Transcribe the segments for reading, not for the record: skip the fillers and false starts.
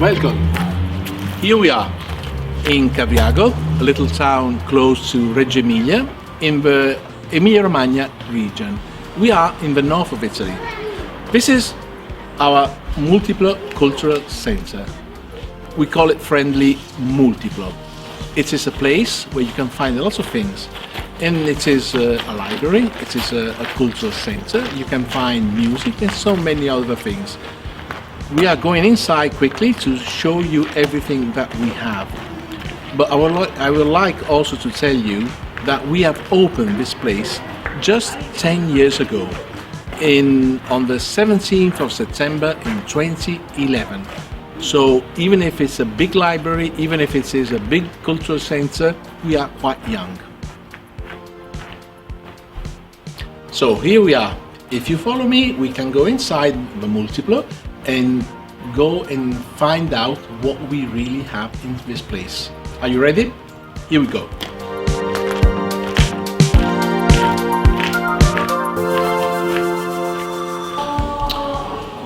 Welcome. Here we are in Cavriago, a little town close to Reggio Emilia in the Emilia-Romagna region. We are in the north of Italy. This is our Multiplo Cultural Center. We call it friendly Multiplo. It is a place where you can find lots of things. And it is a library, it is a cultural center. You can find music and so many other things. We are going inside quickly to show you everything that we have. But I would like also to tell you that we have opened this place just 10 years ago, on the 17th of September in 2011. So even if it's a big library, even if it is a big cultural center, we are quite young. So here we are. If you follow me, we can go inside the Multiplo and go and find out what we really have in this place. Are you ready? Here we go.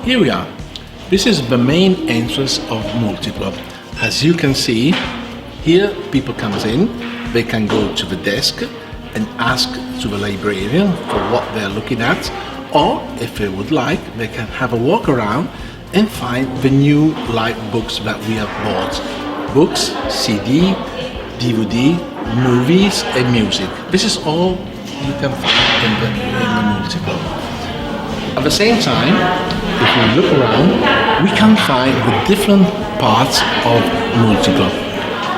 Here we are. This is the main entrance of Multiplo. As you can see, here people come in, they can go to the desk and ask to the librarian for what they're looking at, or if they would like, they can have a walk around and find the new live books that we have bought. Books, CD, DVD, movies and music. This is all you can find in the Multiplo. At the same time, if we look around, we can find the different parts of Multiplo.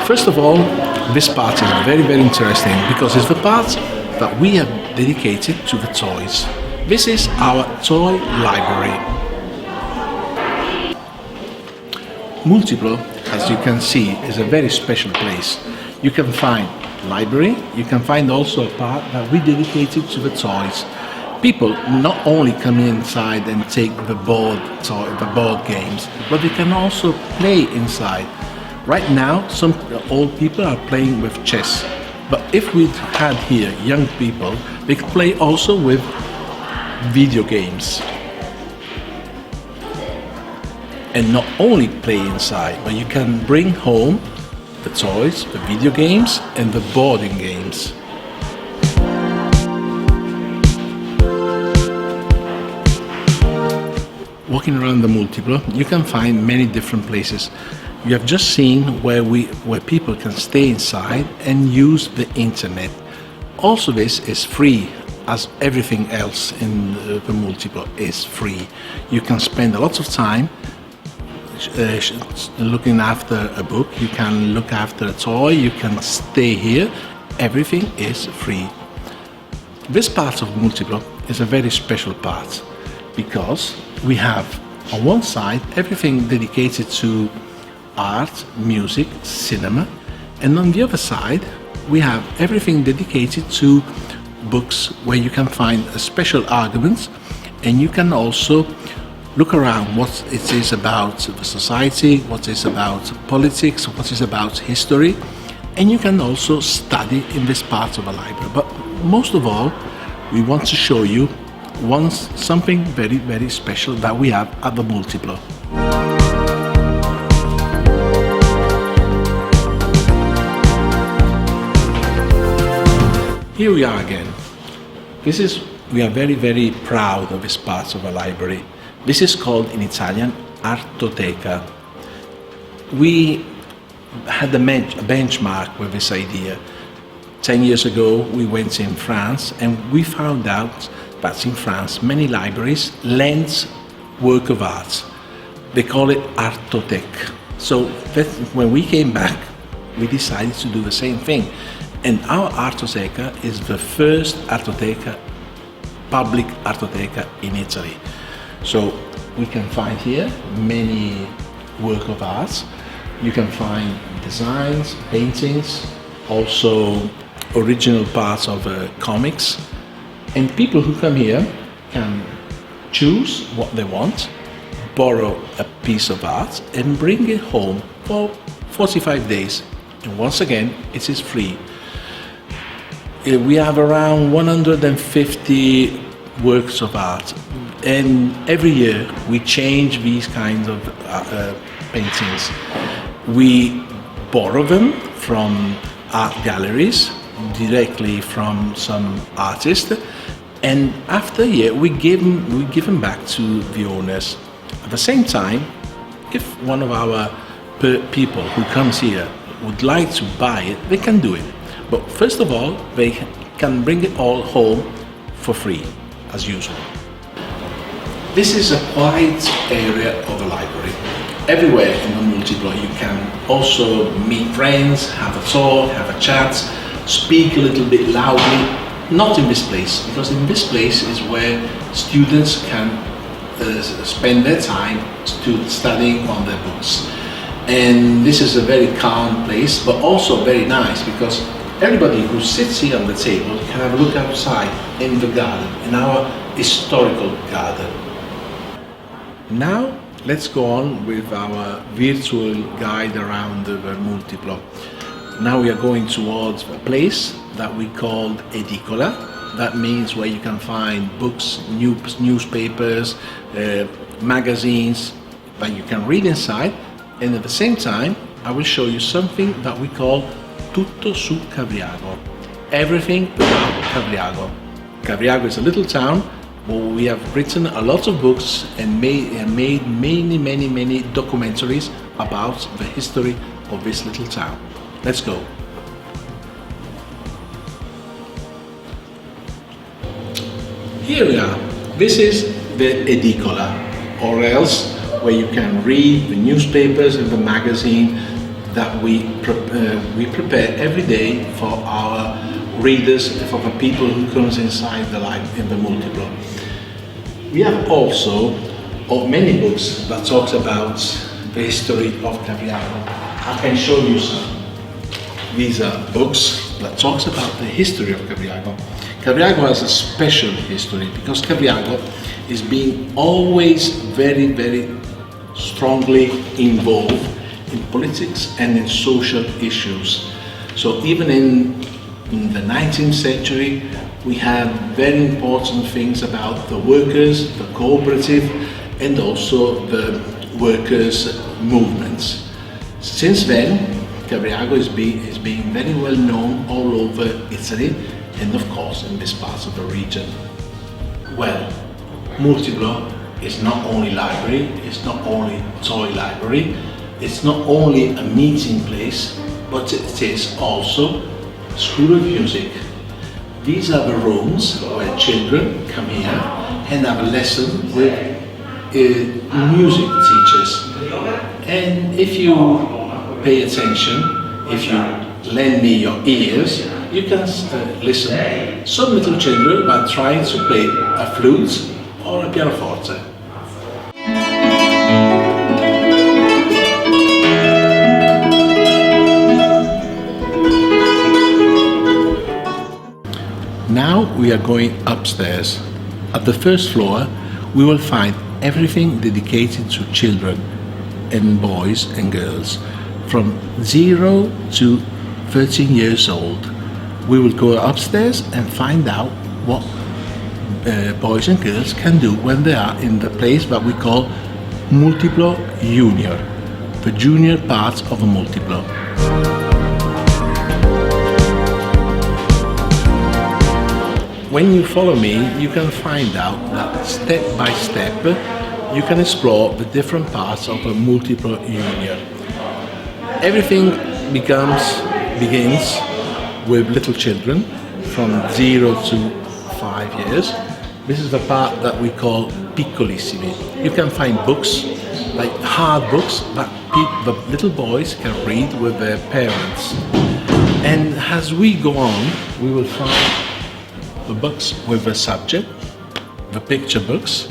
First of all, this part is very interesting because it's the part that we have dedicated to the toys. This is our toy library. Multiplo, as you can see, is a very special place. You can find library, you can find also a part that we dedicated to the toys. People not only come inside and take the board games, but they can also play inside. Right now, some old people are playing with chess, but if we had here young people, they could play also with video games. And not only play inside, but you can bring home the toys, the video games, and the boarding games. Walking around the Multiplo, you can find many different places. You have just seen where people can stay inside and use the internet. Also, this is free, as everything else in the Multiplo is free. You can spend a lot of time looking after a book, you can look after a toy, you can stay here. Everything is free. This part of Multiplo is a very special part because we have on one side everything dedicated to art, music, cinema, and on the other side we have everything dedicated to books where you can find special arguments, and you can also look around what it is about the society, what is about politics, what is about history, and you can also study in this part of the library. But most of all, we want to show you something very special that we have at the Multiplo. Here we are again. We are very proud of this part of the library. This is called in Italian Artoteca. We had a benchmark with this idea. 10 years ago we went in France and we found out that in France many libraries lend work of art. They call it Artothèque. So when we came back, we decided to do the same thing. And our Artoteca is the first public Artoteca in Italy. So we can find here many work of art. You can find designs, paintings, also original parts of comics. And people who come here can choose what they want, borrow a piece of art and bring it home for 45 days. And once again, it is free. We have around 150 works of art, and every year we change these kinds of paintings. We borrow them from art galleries, directly from some artists, and after a year we give them back to the owners. At the same time, if one of our people who comes here would like to buy it, they can do it. But first of all, they can bring it all home for free, as usual. This is a quiet area of the library. Everywhere in the Multiplo you can also meet friends, have a talk, have a chat, speak a little bit loudly. Not in this place, because in this place is where students can spend their time studying on their books. And this is a very calm place, but also very nice, because everybody who sits here on the table can have a look outside in the garden, in our historical garden. Now let's go on with our virtual guide around the Multiplo. Now we are going towards a place that we called edicola. That means where you can find books, newspapers, magazines that you can read inside. And at the same time, I will show you something that we call tutto su Cavriago. Everything about Cavriago. Cavriago is a little town where we have written a lot of books and made many documentaries about the history of this little town. Let's go. Here we are. This is the edicola, or else where you can read the newspapers and the magazine that we prepare every day for our readers, for the people who comes inside in the Multiplo. We have also many books that talks about the history of Cavriago. I can show you some. These are books that talks about the history of Cavriago. Cavriago has a special history because Cavriago is being always very strongly involved in politics and in social issues. So even in the 19th century, we had very important things about the workers, the cooperative, and also the workers' movements. Since then, Cavriago is being very well known all over Italy, and of course in this part of the region. Well, Multiplo is not only library, it's not only toy library, it's not only a meeting place, but it is also a school of music. These are the rooms where children come here and have a lesson with music teachers. And if you pay attention, if you lend me your ears, you can listen. Some little children are trying to play a flute or a pianoforte. Now we are going upstairs. At the first floor, we will find everything dedicated to children and boys and girls from 0 to 13 years old. We will go upstairs and find out what boys and girls can do when they are in the place that we call Multiplo Junior, the junior part of a Multiplo. When you follow me, you can find out that step by step you can explore the different parts of a Multiplo Junior. Everything begins with little children from 0 to 5 years. This is the part that we call piccolissimi. You can find books, like hard books, that the little boys can read with their parents. And as we go on, we will find the books with the subject, the picture books,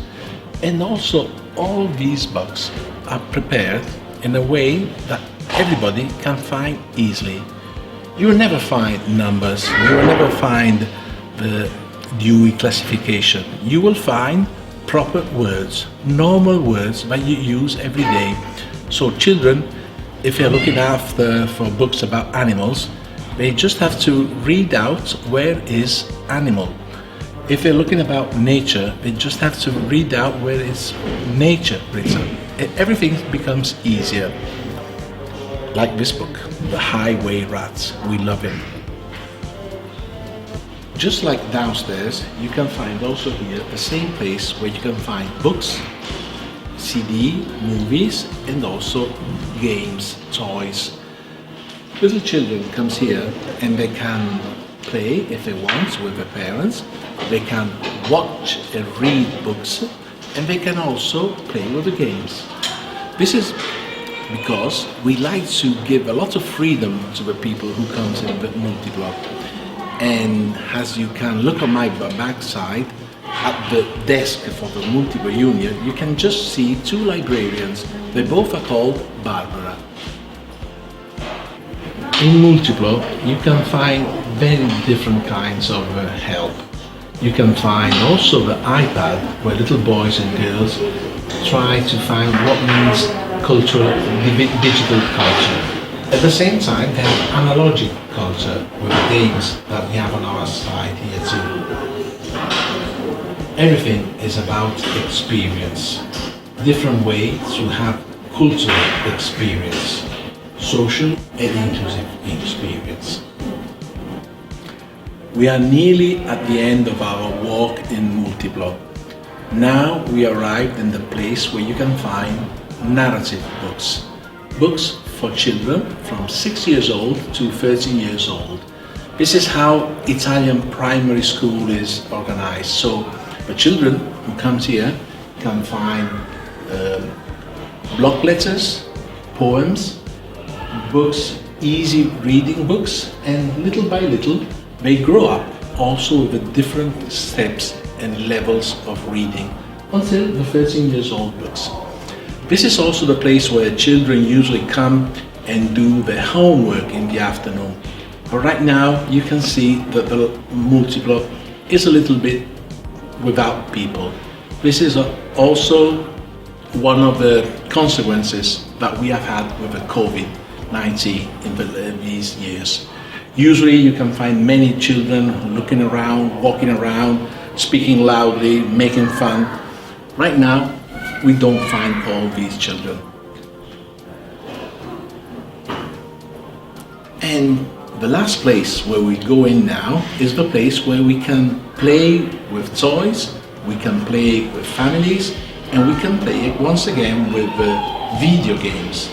and also all these books are prepared in a way that everybody can find easily. You will never find numbers, you will never find the Dewey classification. You will find proper words, normal words that you use every day. So children, if they're looking after for books about animals, they just have to read out where is animal. If they're looking about nature, they just have to read out where is nature written. everything becomes easier. Like this book, The Highway Rats. We love it. Just like downstairs, you can find also here the same place where you can find books, CD, movies, and also games, toys. Little children comes here and they can play if they want with their parents. They can watch and read books, and they can also play with the games. This is because we like to give a lot of freedom to the people who comes in the Multiplo. And as you can look on my backside, at the desk for the Multiplo Union, you can just see two librarians. They both are called Barbara. In Multiplo, you can find very different kinds of help. You can find also the iPad, where little boys and girls try to find what means digital culture. At the same time, they have analogic culture with the games that we have on our side here too. Everything is about experience. Different ways to have cultural experience, social and inclusive experience. We are nearly at the end of our walk in Multiplo. Now we arrived in the place where you can find narrative books. Books for children from 6 years old to 13 years old. This is how Italian primary school is organized. So the children who comes here can find block letters, poems, books, easy reading books, and little by little they grow up also with the different steps and levels of reading until the 13 years old books. This is also the place where children usually come and do their homework in the afternoon. But right now you can see that the Multiplo is a little bit without people. This is also one of the consequences that we have had with the COVID-19 in these years. Usually you can find many children looking around, walking around, speaking loudly, making fun. Right now, we don't find all these children. And the last place where we go in now is the place where we can play with toys, we can play with families, and we can play once again with video games.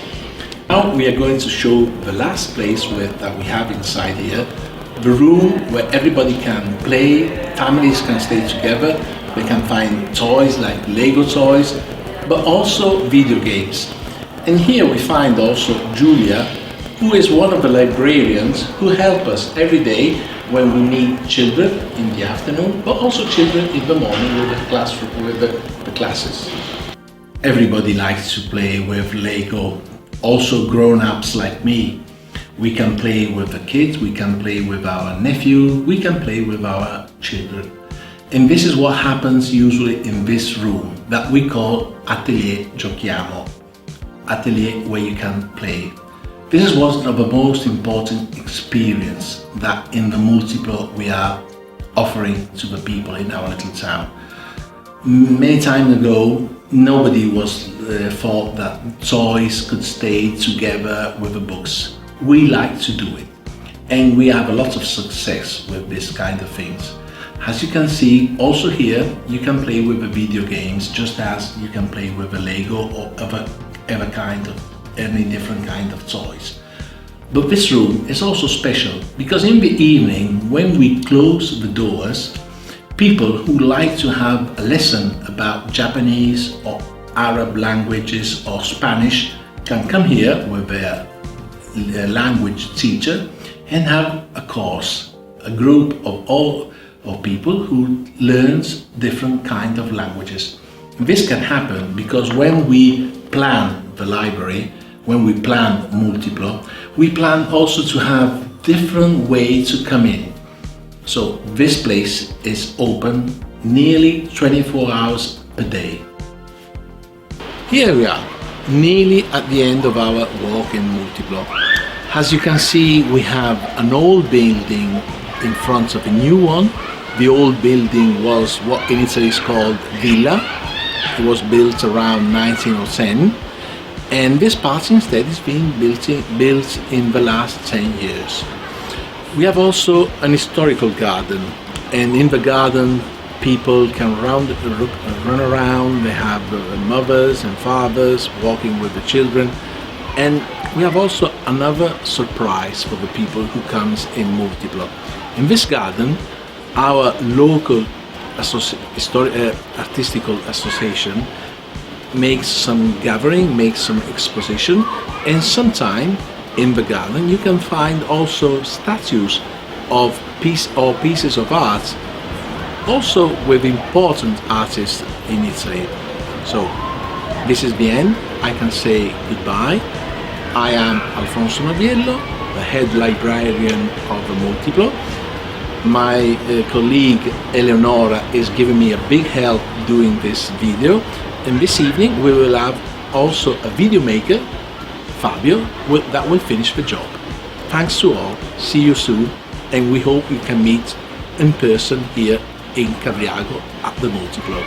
Now we are going to show the last place that we have inside here, the room where everybody can play, families can stay together, they can find toys like Lego toys, but also video games. And here we find also Julia, who is one of the librarians who help us every day when we meet children in the afternoon, but also children in the morning with the classroom, with the classes. Everybody likes to play with Lego, also grown-ups like me. We can play with the kids, we can play with our nephew, we can play with our children. And this is what happens usually in this room that we call Atelier Giochiamo. Atelier where you can play. This is one of the most important experience that in the Multiplo we are offering to the people in our little town. Many times ago, nobody was thought that toys could stay together with the books. We like to do it, and we have a lot of success with this kind of things. As you can see, also here, you can play with the video games just as you can play with a Lego or any different kind of toys. But this room is also special because in the evening, when we close the doors, people who like to have a lesson about Japanese or Arab languages or Spanish can come here with their language teacher and have a course, a group of people who learns different kind of languages. This can happen because when we plan the library, when we plan Multiplo, we plan also to have different ways to come in. So this place is open nearly 24 hours a day. Here we are, nearly at the end of our walk in Multiplo. As you can see, we have an old building in front of a new one. The old building was what in Italy is called villa, It was built around 1910, and this part instead is being built in the last 10 years. We have also an historical garden, and in the garden people can run around. They have mothers and fathers walking with the children, and we have also another surprise for the people who comes in Multiplo. In this garden, our local artistical association makes some gathering, makes some exposition, and sometime in the garden you can find also statues of pieces of art, also with important artists in Italy. So this is the end. I can say goodbye. I am Alfonso Noviello, the head librarian of the Multiplo. My colleague Eleonora is giving me a big help doing this video, and this evening we will have also a video maker, Fabio, that will finish the job. Thanks to all, see you soon, and we hope we can meet in person here in Cavriago at the Multiplo.